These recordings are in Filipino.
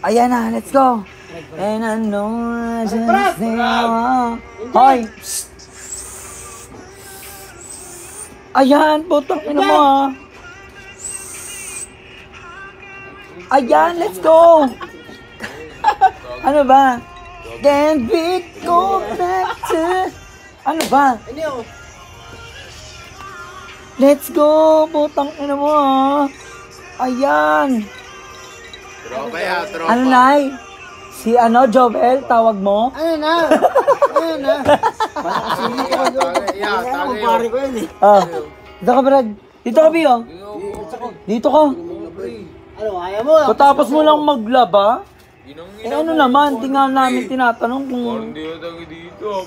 Ayan na, let's go. And I know I just know. Hoy! Ayan, putang ina mo ha. Ayan, let's go. Ano ba? Can't be go back to... Ano ba? Let's go, putang ina mo ha. Ayan. Tropa ya, tropa. Ano Nay? Si ano, Jovel, tawag mo? Ayun na. Ayun na. Parang kasi dito ko doon. Kaya pare ko yun eh. Ah, dito ka Brad. Dito ka Bio. Dito ka. Ano, ayaw mo? Patapos mo lang maglaba. Eh ano naman, tingnan namin tinatanong kung... Hindi ko tangi dito.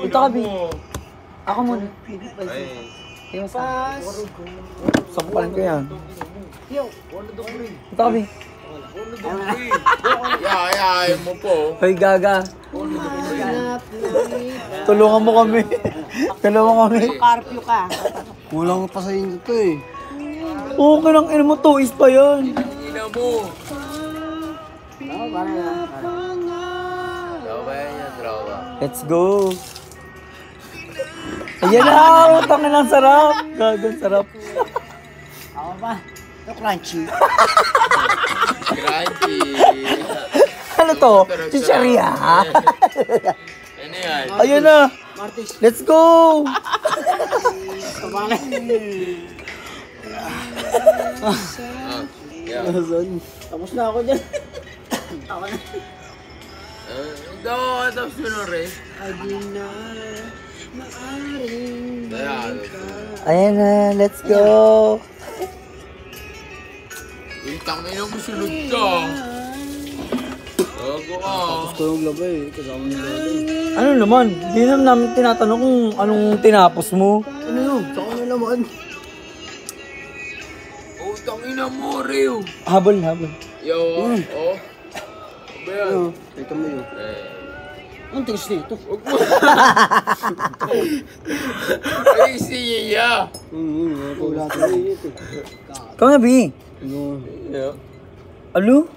Dito ka Bi. Ako muna. Yung Pas. sampalan ko yan. Dito ka Bi. Ayaw mo po. Hoy Gaga. Tulungan mo kami. Tulungan kami. Carpio ka. Kulang pa sa inyo to eh. Okay lang, ina mo, tuis pa yan. Ina mo. Parang na. Tropa yan, tropa. Let's go. Ayan na, utang na lang sarap. Gagan sarap. Ako ba? Ito crunchy. Crunchy. Ano to? Chicharia. Ano yan? Ayan na. Martis. Let's go. Kabangan. Tapos na ako dyan. Ako na. Tapos yun o rin. Ayan na, let's go. Itang ina mo sunod ka. Bago ka. Tapos ko yung laba eh. Kasama niyo laba. Ano naman, di namin tinatanong kung anong tinapos mo. Ano yun? Saka na naman. Utang ina mo, Rio. Habol. Yo, oh. Ba yan? Ito mo yun. Ang tigas nito. Ay, siya. Wala ka na yun eh. Ikaw na, Bi. Ano? Alo?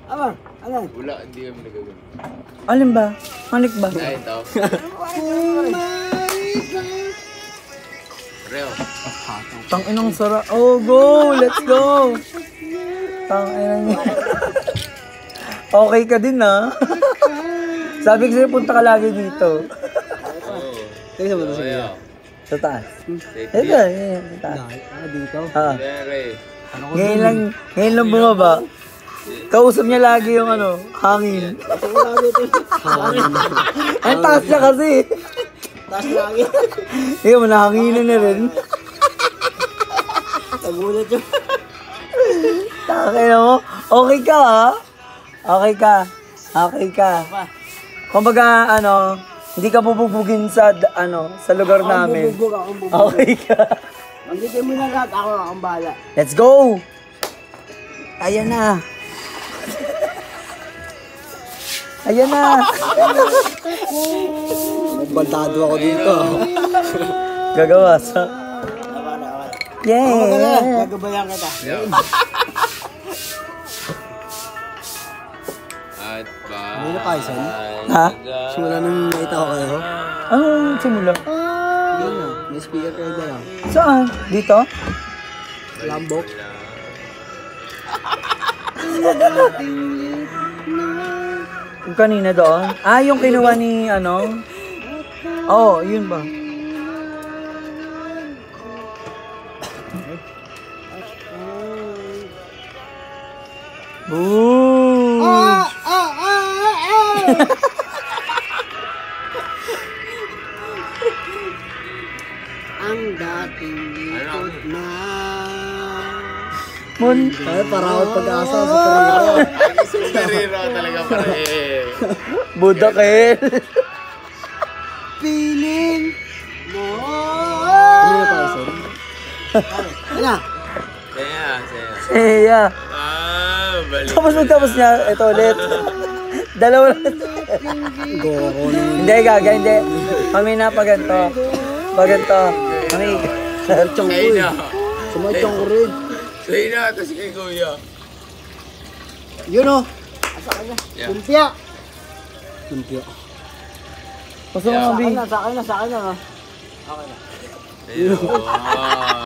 Abar, alam. Wala, hindi kami nagagawin. Alin ba? Manik ba? Ay, ito. Rio. Tanginang sarap. Oh, go! Let's go! Tanginang niya. Okay ka din, ha? Sabi ko sa'yo, punta ka lagi dito. Kaya ba ito siya? Sa taas. Safety. Ito, sa taas. Dito? Ah. Ray. Ngayon lang bumaba. Kausap niya lagi yung ano, hangin. Ang taas niya kasi. Taas lagi. Ikaw, manahanginan na rin. Nagulat yun. Takay na mo. Okay ka, ha? Okay ka. Kumbaga, ano, hindi ka bububugin sa, sa lugar namin. Bubog akong bubog. Okay ka. Magiging mo na lahat, ako ang bahala. Let's go! Ayan na. Ayan na. Baldado ako dito. Gagawa sa... Yeah! Gagabayan kita. At ba? Ano na kayo, son? Ha? Simula nung nakita ko kayo. Anong simula? Yun na. May speaker kayo dyan. Saan? Dito? Lambok. Yung kanina doon? Ah, yung kinuha ni ano? Oo, yun ba? Boo! Ang dating likod na. Mon. Ay, para ako pag-asa sa karera. Ay, superhero talaga pare. Budakel. Piling mo. Ano na kayo, son? Ano? Saya. Seya. Balik. Tapos niya, ito ulit. Dalawa lang. Goro na yun. Hindi, gaga, hindi. Kami na paganto. Kami. Sumadyang ko Say eh. na. Sumadyang ko rin. Say na, tapos kay Kuya. Yun o. Yeah. Lumpia. Lumpia. Pasok nga, Bi. Sa akin na. Ayun.